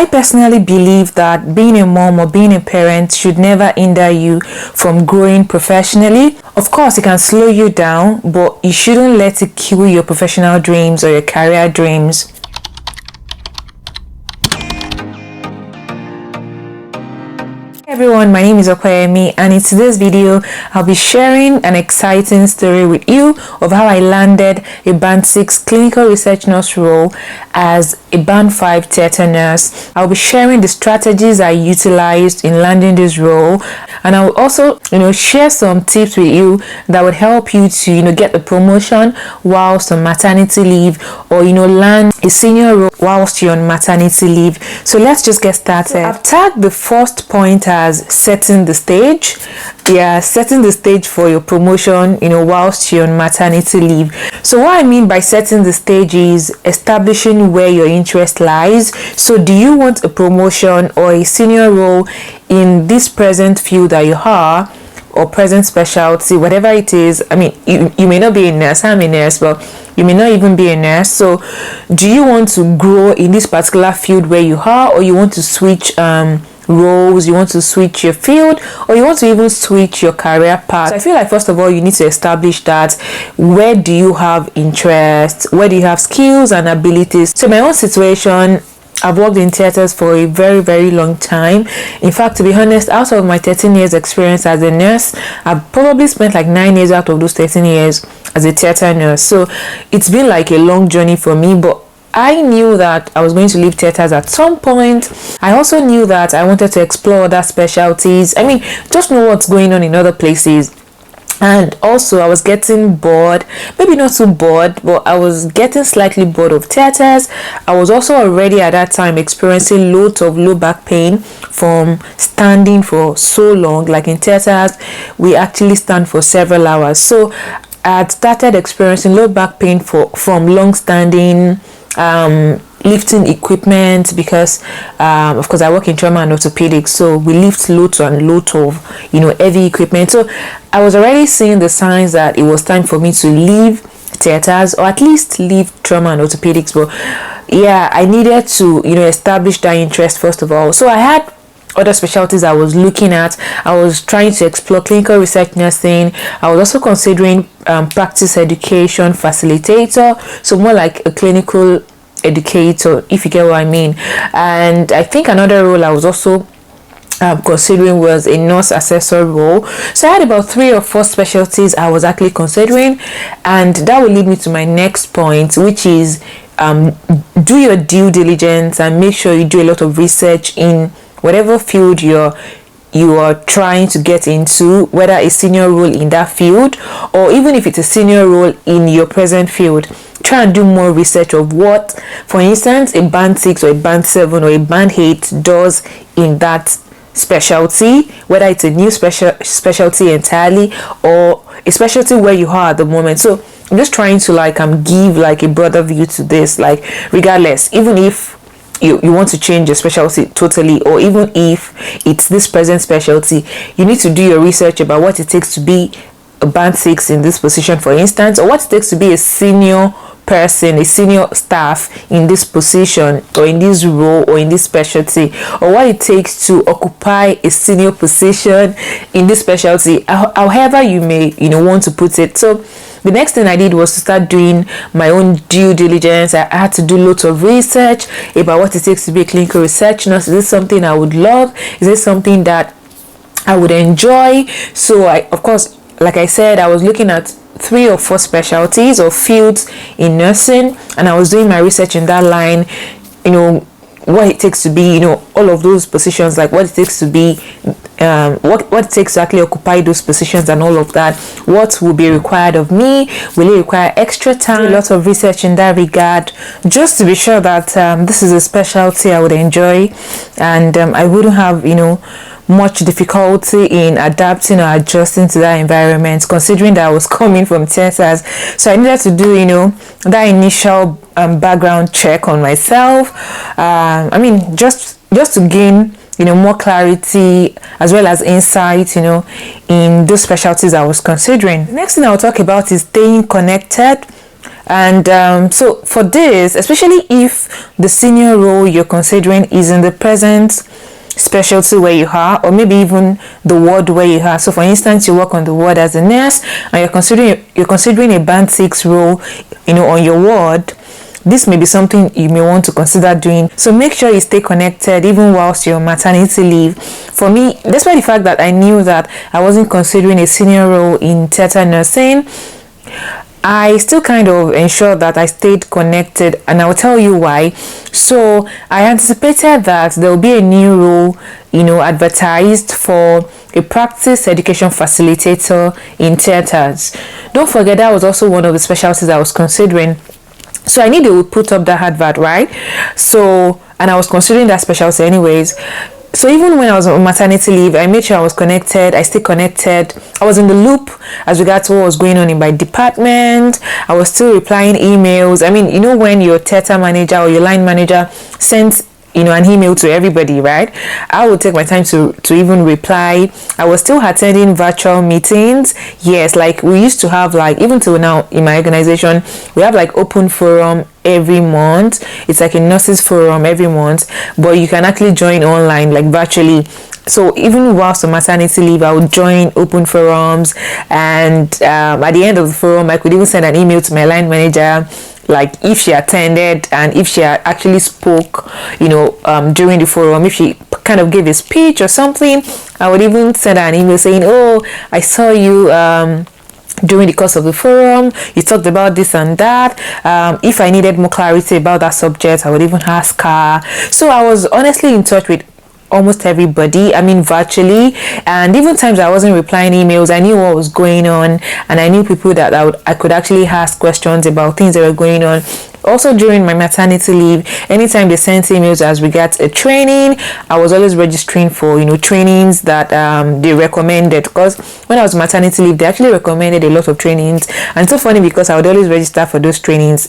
I personally believe that being a mom or being a parent should never hinder you from growing professionally. Of course, it can slow you down, but you shouldn't let it kill your professional dreams or your career dreams. Hey everyone, my name is Okoyemi, and in today's video I'll be sharing an exciting story with you of how I landed a Band 6 clinical research nurse role as a Band 5 theatre nurse. I'll be sharing the strategies I utilized in landing this role, and I'll also share some tips with you that would help you to get the promotion whilst on maternity leave, or land a senior role whilst you're on maternity leave. So let's just get started. So I've tagged the first point as setting the stage. Setting the stage for your promotion whilst you're on maternity leave. So what I mean by setting the stage is establishing where your interest lies. So do you want a promotion or a senior role in this present field that you are, or present specialty, whatever it is? I mean, you may not be a nurse. I'm a nurse, but you may not even be a nurse. So do you want to grow in this particular field where you are, or you want to switch roles, you want to switch your field, or you want to even switch your career path? So I feel like first of all you need to establish that where do you have interest, where do you have skills and abilities. So in my own situation, I've worked in theaters for a very long time. In fact, to be honest, out of my 13 years experience as a nurse, I've probably spent like 9 years out of those 13 years as a theater nurse. So it's been like a long journey for me, but I knew that I was going to leave theaters at some point. I also knew that I wanted to explore other specialties. I mean, just know what's going on in other places. And also I was getting bored, maybe not too bored, but I was getting slightly bored of theaters. I was also already at that time experiencing loads of low back pain from standing for so long. Like in theaters, we actually stand for several hours. So I had started experiencing low back pain from long standing, lifting equipment, because of course I work in trauma and orthopedics, so we lift loads and loads of heavy equipment. So I was already seeing the signs that it was time for me to leave theaters, or at least leave trauma and orthopedics. But yeah, I needed to establish that interest first of all. So I had other specialties I was looking at. I was trying to explore clinical research nursing. I was also considering practice education facilitator, so more like a clinical educator, if you get what I mean. And I think another role I was also considering was a nurse assessor role. So I had about 3 or 4 specialties I was actually considering, and that will lead me to my next point, which is do your due diligence and make sure you do a lot of research in whatever field you are trying to get into, whether a senior role in that field, or even if it's a senior role in your present field. Try and do more research of what, for instance, a Band 6 or a Band 7 or a Band 8 does in that specialty, whether it's a new specialty entirely or a specialty where you are at the moment. So I'm just trying to give like a broader view to this, like regardless, even if you want to change your specialty totally, or even if it's this present specialty, you need to do your research about what it takes to be a Band 6 in this position, for instance, or what it takes to be a senior person, a senior staff in this position, or in this role, or in this specialty, or what it takes to occupy a senior position in this specialty, however you may want to put it. So the next thing I did was to start doing my own due diligence. I had to do lots of research about what it takes to be a clinical research nurse. Is this something I would love? Is this something that I would enjoy? So of course, like I said, I was looking at 3 or 4 specialties or fields in nursing, and I was doing my research in that line, what it takes to be, all of those positions, like what it takes to be, what it takes to actually occupy those positions and all of that. What will be required of me? Will it require extra time? A lot of research in that regard, just to be sure that this is a specialty I would enjoy, and I wouldn't have, much difficulty in adapting or adjusting to that environment, considering that I was coming from theaters. So I needed to do that initial background check on myself. Just to gain more clarity as well as insight in those specialties I was considering. The next thing I'll talk about is staying connected. And so for this, especially if the senior role you're considering is in the present specialty where you are, or maybe even the ward where you are. So for instance, you work on the ward as a nurse and you're considering a band 6 role, on your ward. This may be something you may want to consider doing. So make sure you stay connected even whilst you're on maternity leave. For me, despite the fact that I knew that I wasn't considering a senior role in theatre nursing, I still kind of ensured that I stayed connected, and I'll tell you why. So I anticipated that there will be a new role, advertised for a practice education facilitator in theatres. Don't forget, that was also one of the specialties I was considering. So I knew they would put up that advert, right? So, and I was considering that specialty anyways. So even when I was on maternity leave, I made sure I was connected. I stayed connected. I was in the loop as regards to what was going on in my department. I was still replying emails. I mean, when your theatre manager or your line manager sends an email to everybody, right? I would take my time to even reply. I was still attending virtual meetings. Yes, like we used to have, like, even till now in my organization, we have like open forum every month. It's like a nurses forum every month, but you can actually join online, like virtually. So even whilst on maternity leave, I would join open forums, and at the end of the forum, I could even send an email to my line manager, like if she attended and if she actually spoke, during the forum. If she kind of gave a speech or something, I would even send her an email saying, "Oh, I saw you during the course of the forum, you talked about this and that." If I needed more clarity about that subject, I would even ask her. So I was honestly in touch with almost everybody, virtually, and even times I wasn't replying emails, I knew what was going on, and I knew people that I could actually ask questions about things that were going on. Also during my maternity leave, anytime they sent emails as regards a training, I was always registering for trainings that they recommended, because when I was maternity leave, they actually recommended a lot of trainings. And it's so funny because I would always register for those trainings.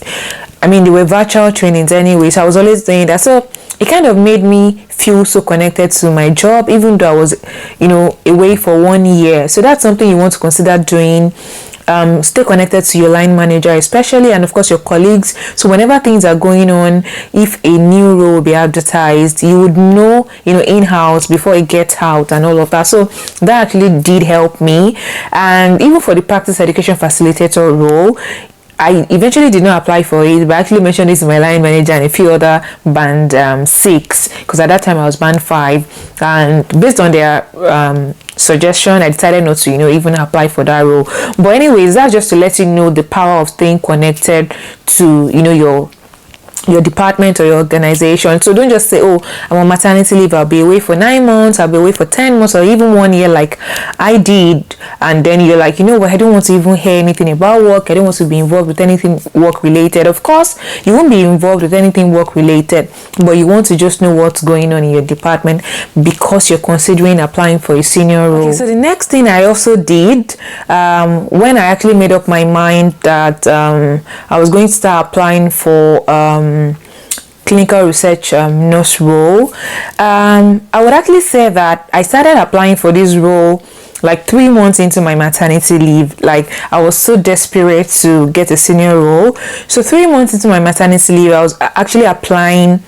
They were virtual trainings anyway, so I was always doing that. So it kind of made me feel so connected to my job, even though I was away for 1 year. So that's something you want to consider doing. Stay connected to your line manager especially, and of course your colleagues, so whenever things are going on, if a new role will be advertised, you would know in-house before it gets out and all of that. So that actually did help me. And even for the practice education facilitator role, I eventually did not apply for it, but I actually mentioned this to my line manager and a few other band 6, because at that time I was band 5, and based on their suggestion, I decided not to even apply for that role. But anyways, that's just to let you know the power of staying connected to your department or your organization. So don't just say, "Oh, I'm on maternity leave, I'll be away for 9 months, I'll be away for 10 months, or even 1 year like I did," and then you're like, what, I don't want to even hear anything about work, I don't want to be involved with anything work related. Of course you won't be involved with anything work related, but you want to just know what's going on in your department because you're considering applying for a senior role. Okay, so the next thing I also did, when I actually made up my mind that I was going to start applying for clinical research nurse role, I would actually say that I started applying for this role like 3 months into my maternity leave. Like, I was so desperate to get a senior role. So 3 months into my maternity leave, I was actually applying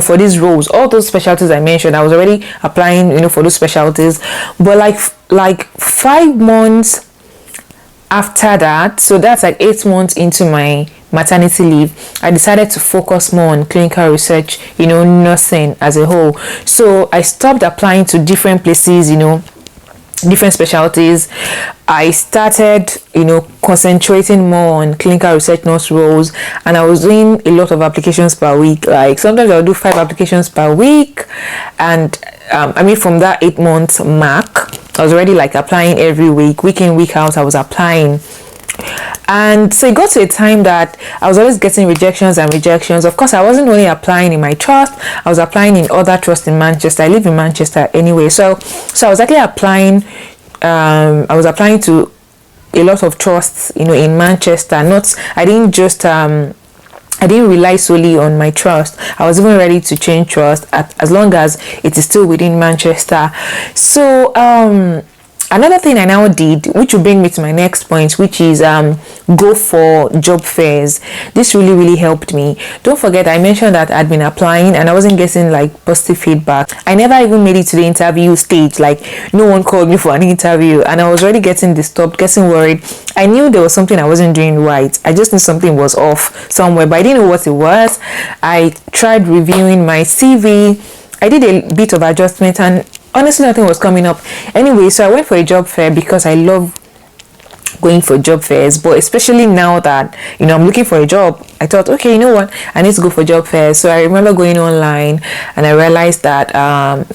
for these roles, all those specialties I mentioned. I was already applying for those specialties. But like 5 months after that, so that's like 8 months into my maternity leave, I decided to focus more on clinical research, nursing as a whole. So I stopped applying to different places, different specialties. I started concentrating more on clinical research nurse roles, and I was doing a lot of applications per week. Like, sometimes I'll do 5 applications per week, and from that 8 months mark, I was already like applying every week in, week out. I was applying. And so it got to a time that I was always getting rejections. Of course, I wasn't only applying in my trust, I was applying in other trusts in Manchester. I live in Manchester anyway, so I was actually applying. I was applying to a lot of trusts in Manchester. I didn't rely solely on my trust. I was even ready to change trust as long as it is still within Manchester. So Another thing I now did, which will bring me to my next point, which is go for job fairs. This really helped me. Don't forget, I mentioned that I'd been applying and I wasn't getting like positive feedback. I never even made it to the interview stage. Like, no one called me for an interview, and I was already getting disturbed, getting worried. I knew there was something I wasn't doing right. I just knew something was off somewhere, but I didn't know what it was. I tried reviewing my CV. I did a bit of adjustment, and honestly nothing was coming up. Anyway, so I went for a job fair because I love going for job fairs, but especially now that I'm looking for a job, I thought, okay, you know what, I need to go for job fairs. So I remember going online and I realized that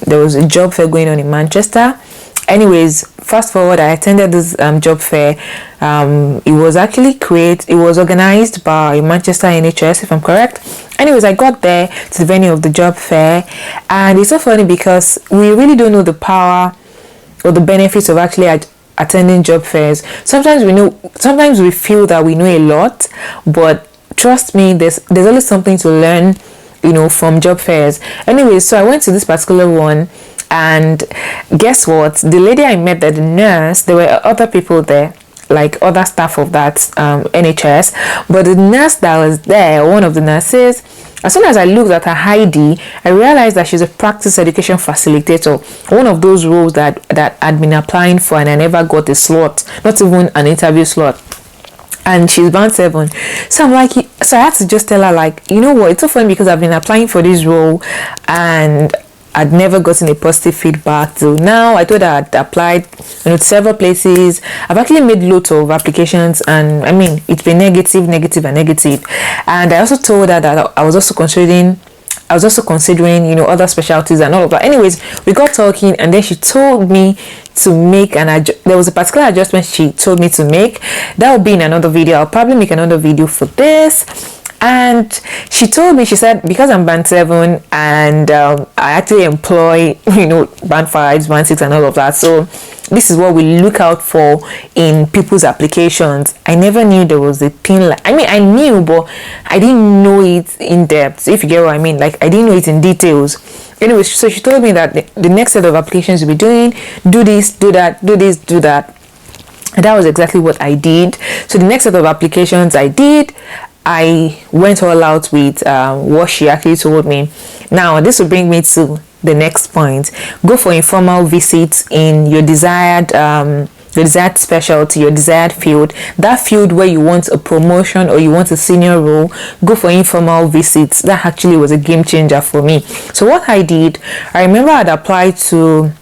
there was a job fair going on in Manchester. Anyways, fast forward, I attended this job fair. It was organized by Manchester NHS, if I'm correct. Anyways, I got there to the venue of the job fair, and it's so funny because we really don't know the power or the benefits of actually attending job fairs. Sometimes we feel that we know a lot, but trust me, there's always something to learn, from job fairs. Anyways, so I went to this particular one, and guess what? The lady I met, the nurse, there were other people there, like other staff of that NHS, but the nurse that was there, one of the nurses, as soon as I looked at her ID, I realized that she's a practice education facilitator, one of those roles that I'd been applying for and I never got a slot, not even an interview slot. And she's band 7. So I'm like, so I had to just tell her, like, you know what, it's so funny because I've been applying for this role and I'd never gotten a positive feedback till now. I thought I'd applied to several places. I've actually made loads of applications, and I mean, it's been negative. And I also told her that I was also considering other specialties and all of that. Anyways, we got talking, and then she told me to make there was a particular adjustment she told me to make. That will be in another video. I'll probably make another video for this. And she told me, she said, because I'm band 7 and I actually employ band 5s, band 6 and all of that, so this is what we look out for in people's applications. I never knew there was a thing like, I knew, but I didn't know it in depth, if you get what I mean. Like, I didn't know it in details. Anyway, so she told me that the next set of applications you'll be doing, do this, do that, do this, do that. And that was exactly what I did. So the next set of applications I did, I went all out with what she actually told me. Now, this will bring me to the next point. Go for informal visits in your desired specialty, your desired field, that field where you want a promotion or you want a senior role. Go for informal visits. That actually was a game changer for me. So what I did, I remember I'd applied to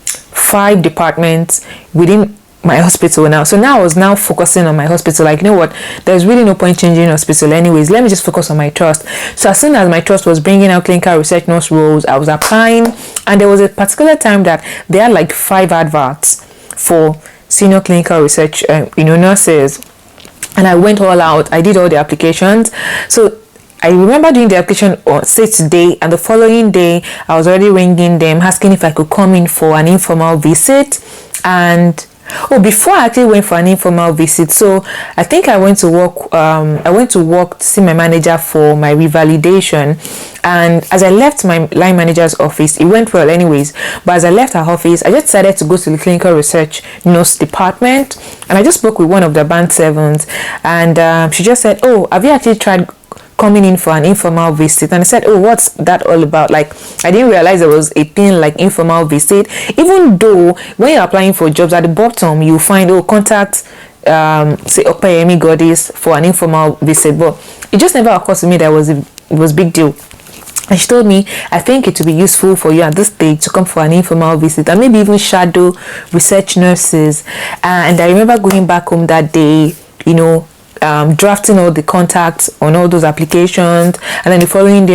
5 departments within my hospital now. So now I was now focusing on my hospital. Like, you know what, there's really no point changing hospital anyways. Let me just focus on my trust. So as soon as my trust was bringing out clinical research nurse roles, I was applying, and there was a particular time that they had like 5 adverts for senior clinical research nurses, and I went all out. I did all the applications. So I remember doing the application on today, and the following day I was already ringing them asking if I could come in for an informal visit. And before I actually went for an informal visit, so I think I went to work to see my manager for my revalidation. And as I left my line manager's office, it went well anyways, but as I left her office, I just decided to go to the clinical research nurse department, and I just spoke with one of the band 7s, and she just said, oh, have you actually tried coming in for an informal visit? And I said, oh, what's that all about? Like, I didn't realize there was a thing like informal visit, even though when you're applying for jobs at the bottom you find, contact say Opeyemi Goddess for an informal visit, but it just never occurred to me that it was big deal. And she told me, I think it would be useful for you at this stage to come for an informal visit and maybe even shadow research nurses. And I remember going back home that day, drafting all the contacts on all those applications, and then the following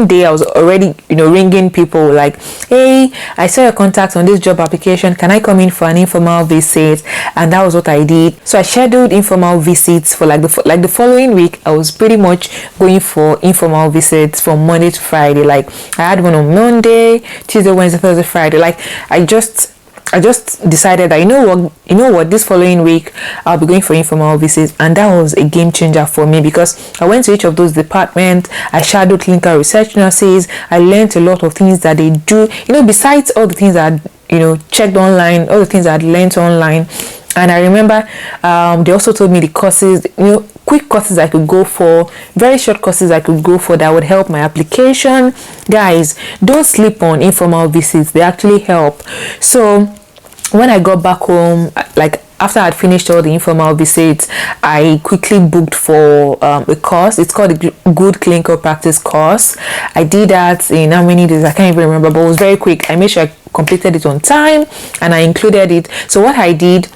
day I was already ringing people like, hey, I saw your contact on this job application, can I come in for an informal visit? And that was what I did. So I scheduled informal visits for the following week. I was pretty much going for informal visits from Monday to Friday. Like, I had one on Monday, Tuesday, Wednesday, Thursday, Friday. Like, I just decided that, you know what, this following week I'll be going for informal visits, and that was a game changer for me because I went to each of those departments. I shadowed clinical research nurses. I learned a lot of things that they do, besides all the things that checked online, all the things I'd learned online. And I remember they also told me the courses, quick courses I could go for, very short courses I could go for that would help my application. Guys, don't sleep on informal visits. They actually help. So when I got back home, like after I'd finished all the informal visits, I quickly booked for a course. It's called a Good Clinical Practice course. I did that in how many days? I can't even remember, but it was very quick. I made sure I completed it on time and I included it. So what I did,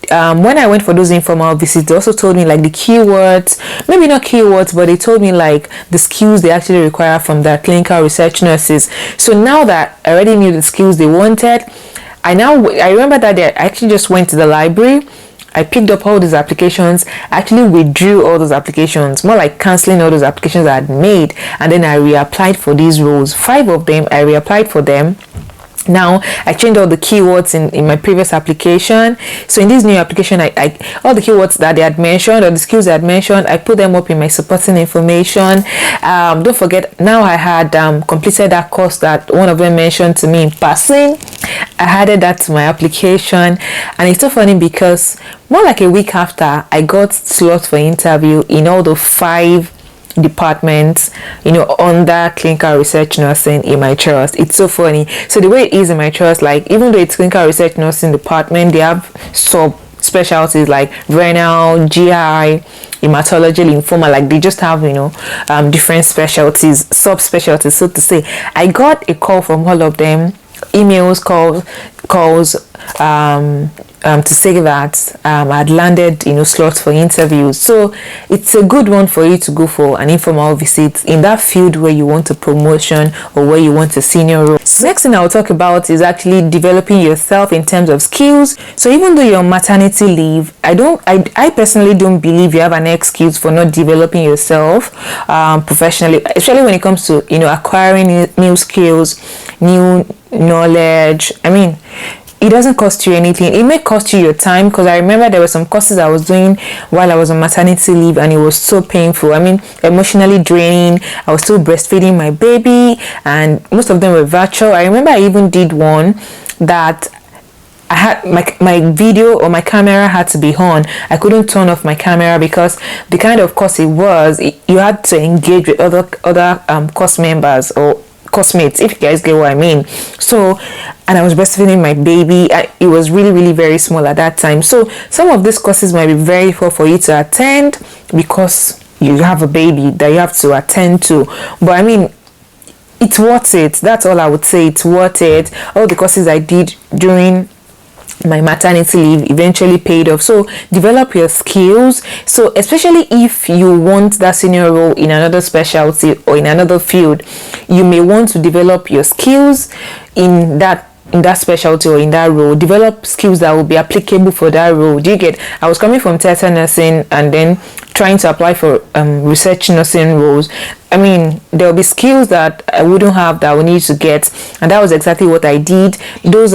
when I went for those informal visits, they also told me like the keywords, maybe not keywords, but they told me like the skills they actually require from their clinical research nurses. So now that I already knew the skills they wanted, I remember that day I actually just went to the library. I picked up all these applications, actually withdrew all those applications, more like cancelling all those applications I had made, and then I reapplied for these roles. 5 of them, I reapplied for them. Now I changed all the keywords in my previous application. So in this new application, I all the keywords that they had mentioned or the skills they had mentioned, I put them up in my supporting information. Don't forget, now I had completed that course that one of them mentioned to me in passing. I added that to my application, and it's so funny because more like a week after, I got slots for interview in all the 5 departments under clinical research nursing in my trust. It's so funny. So the way it is in my trust, like even though it's clinical research nursing department, they have sub specialties like renal, GI, hematology, lymphoma. Like they just have different specialties, subspecialties, so to say. I got a call from all of them, emails, calls to say that I'd landed slots for interviews. So it's a good one for you to go for an informal visit in that field where you want a promotion or where you want a senior role. So next thing I'll talk about is actually developing yourself in terms of skills. So even though you're on maternity leave, I personally don't believe you have an excuse for not developing yourself professionally, especially when it comes to acquiring new skills, new knowledge. I mean, it doesn't cost you anything. It may cost you your time, because I remember there were some courses I was doing while I was on maternity leave and it was so painful. I mean, emotionally draining. I was still breastfeeding my baby and most of them were virtual. I remember I even did one that I had my video or my camera had to be on. I couldn't turn off my camera because the kind of course it was, you had to engage with other course members or course-mates, if you guys get what I mean. So, and I was breastfeeding my baby. It was really very small at that time. So some of these courses might be very difficult for you to attend because you have a baby that you have to attend to. But I mean, it's worth it. That's all I would say. It's worth it. All the courses I did during my maternity leave eventually paid off. So develop your skills. So especially if you want that senior role in another specialty or in another field, you may want to develop your skills in that specialty or in that role. Develop skills that will be applicable for that role. Do you get? I was coming from theater nursing and then trying to apply for research nursing roles. I mean, there'll be skills that I wouldn't have that I would need to get, and that was exactly what I did. Those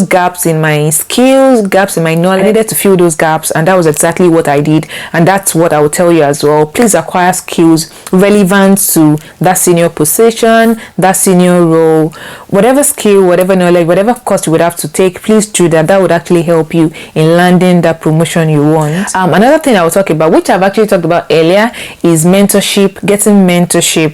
gaps in my skills, gaps in my knowledge, I needed to fill those gaps, and that was exactly what I did. And that's what I would tell you as well. Please acquire skills relevant to that senior position, that senior role, whatever skill, whatever knowledge, whatever course you would have to take. Please do that. That would actually help you in landing that promotion you want. Another thing I will talk about, which I've actually talked about earlier, is mentorship. Getting mentorship.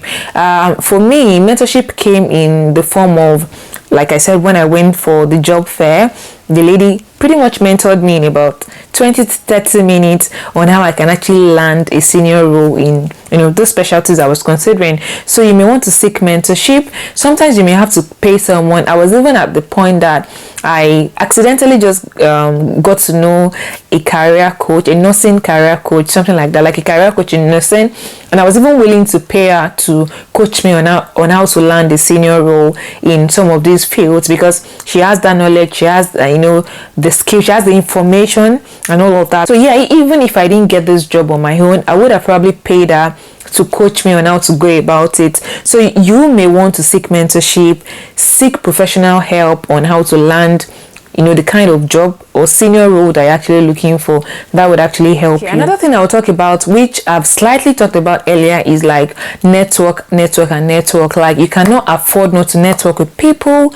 For me, mentorship came in the form of, like I said, when I went for the job fair, the lady pretty much mentored me in about 20 to 30 minutes on how I can actually land a senior role in those specialties I was considering. So you may want to seek mentorship. Sometimes you may have to pay someone. I was even at the point that I accidentally just got to know a career coach, a nursing career coach, something like that, like a career coach in nursing, and I was even willing to pay her to coach me on how to land a senior role in some of these fields, because she has that knowledge, she has the skill, she has the information and all of that. So yeah, even if I didn't get this job on my own, I would have probably paid her to coach me on how to go about it. So you may want to seek mentorship, seek professional help on how to land the kind of job or senior role that you're actually looking for. That would actually help you. Another thing I'll talk about, which I've slightly talked about earlier, is like network. Like you cannot afford not to network with people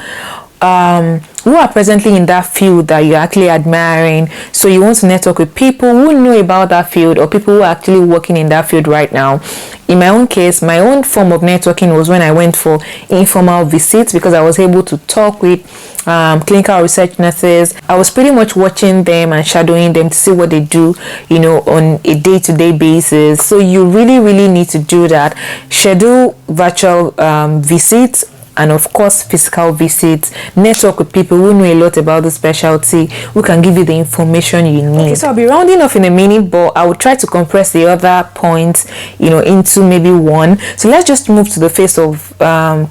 who are presently in that field that you're actually admiring. So you want to network with people who know about that field, or people who are actually working in that field right now. In my own case, my own form of networking was when I went for informal visits, because I was able to talk with clinical research nurses. I was pretty much watching them and shadowing them to see what they do, on a day-to-day basis. So you really need to do that. Schedule virtual visits, and of course physical visits. Network with people who know a lot about the specialty, who can give you the information you need. Okay, so I'll be rounding off in a minute, but I will try to compress the other points into maybe one. So let's just move to the phase of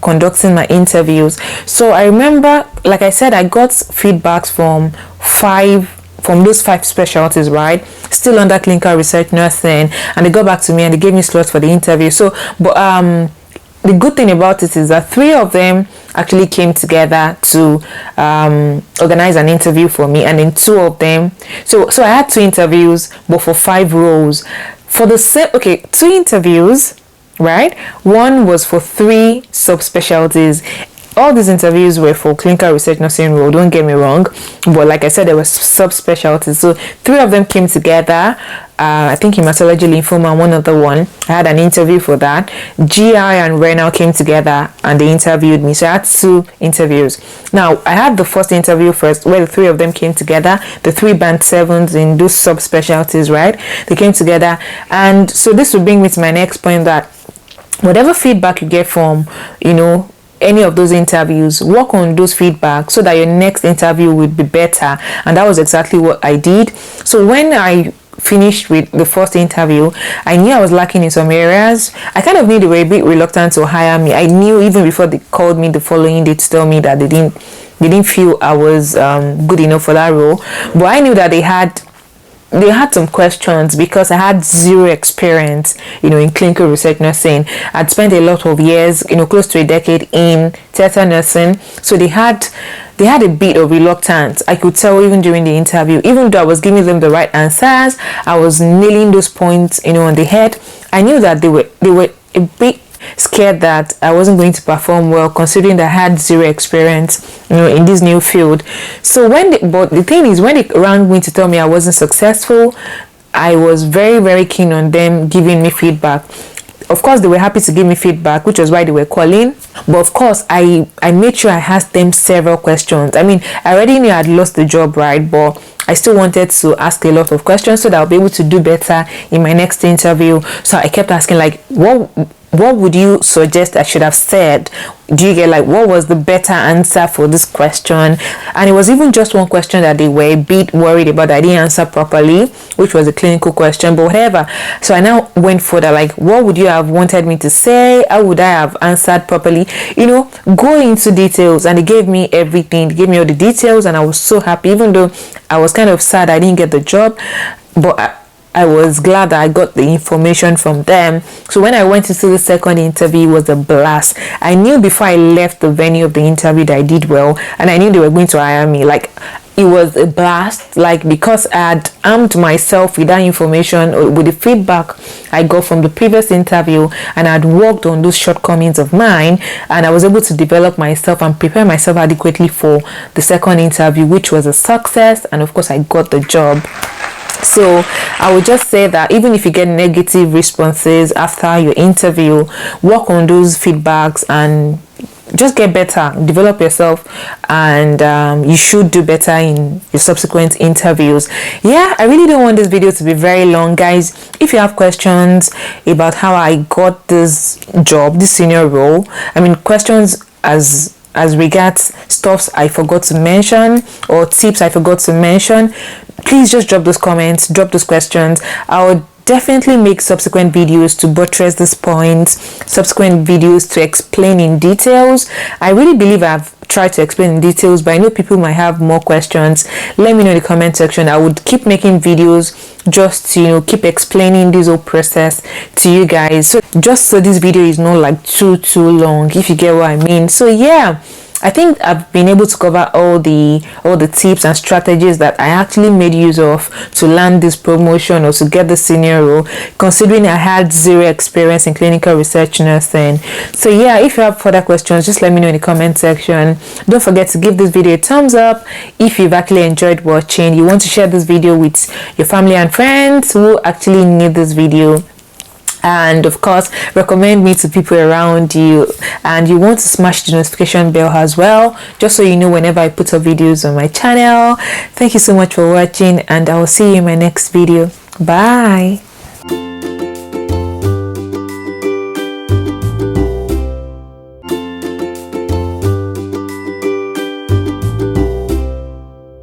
conducting my interviews. So I remember, like I said, I got feedbacks from those 5 specialties, right? Still under clinical research nursing, and they got back to me and they gave me slots for the interview. So the good thing about it is that 3 of them actually came together to organize an interview for me, and then 2 of them, so I had 2 interviews, but for 5 roles. For the same, 2 interviews, right? One was for 3 subspecialties. All these interviews were for clinical research nursing role, don't get me wrong, but like I said, there were subspecialties. So 3 of them came together. I think hematology, lymphoma, and one other one. I had an interview for that. GI and renal came together and they interviewed me. So I had 2 interviews. Now, I had the first interview first, where the 3 of them came together. The 3 band 7s in those subspecialties, right? They came together. And so this will bring me to my next point, that whatever feedback you get from, any of those interviews, work on those feedback so that your next interview will be better. And that was exactly what I did. So when I finished with the first interview, I knew I was lacking in some areas. I kind of knew they were a bit reluctant to hire me. I knew even before they called me the following day to tell me that they didn't feel I was good enough for that role. But I knew that they had some questions, because I had 0 experience, in clinical research nursing. I'd spent a lot of years, close to a decade in theater nursing. So they had a bit of reluctance. I could tell even during the interview, even though I was giving them the right answers, I was nailing those points, on the head. I knew that they were a bit scared that I wasn't going to perform well, considering that I had 0 experience, in this new field. So but the thing is, when they rang me to tell me I wasn't successful, I was very keen on them giving me feedback. Of course, they were happy to give me feedback, which was why they were calling. But of course, I made sure I asked them several questions. I mean, I already knew I'd lost the job, right? But I still wanted to ask a lot of questions so that I'll be able to do better in my next interview. So I kept asking, like, what would you suggest I should have said? Do you get, like, what was the better answer for this question? And it was even just one question that they were a bit worried about that I didn't answer properly, which was a clinical question, but whatever. So I now went further, like, what would you have wanted me to say? How would I have answered properly? Go into details. And they gave me everything. They gave me all the details, and I was so happy, even though I was kind of sad I didn't get the job. But I was glad that I got the information from them. So when I went into the second interview, it was a blast. I knew before I left the venue of the interview that I did well, and I knew they were going to hire me. Like, it was a blast, like, because I had armed myself with that information, or with the feedback I got from the previous interview, and I had worked on those shortcomings of mine, and I was able to develop myself and prepare myself adequately for the second interview, which was a success. And of course, I got the job. So I would just say that even if you get negative responses after your interview, work on those feedbacks and just get better, develop yourself, and you should do better in your subsequent interviews. Yeah, I really don't want this video to be very long, guys. If you have questions about how I got this job, this senior role, I mean, questions as regards stuffs I forgot to mention or tips I forgot to mention, please just drop those comments, drop those questions. I would definitely make subsequent videos to buttress this point, subsequent videos to explain in details. I really believe I've tried to explain in details, but I know people might have more questions. Let me know in the comment section. I would keep making videos just to keep explaining this whole process to you guys, so just so this video is not like too long, if you get what I mean. So yeah, I think I've been able to cover all the tips and strategies that I actually made use of to land this promotion or to get the senior role, considering I had zero experience in clinical research nursing. So yeah, if you have further questions, just let me know in the comment section. Don't forget to give this video a thumbs up if you've actually enjoyed watching. You want to share this video with your family and friends who actually need this video, and of course recommend me to people around you, and you want to smash the notification bell as well, just so you know whenever I put up videos on my channel. Thank you so much for watching, and I will see you in my next video. Bye.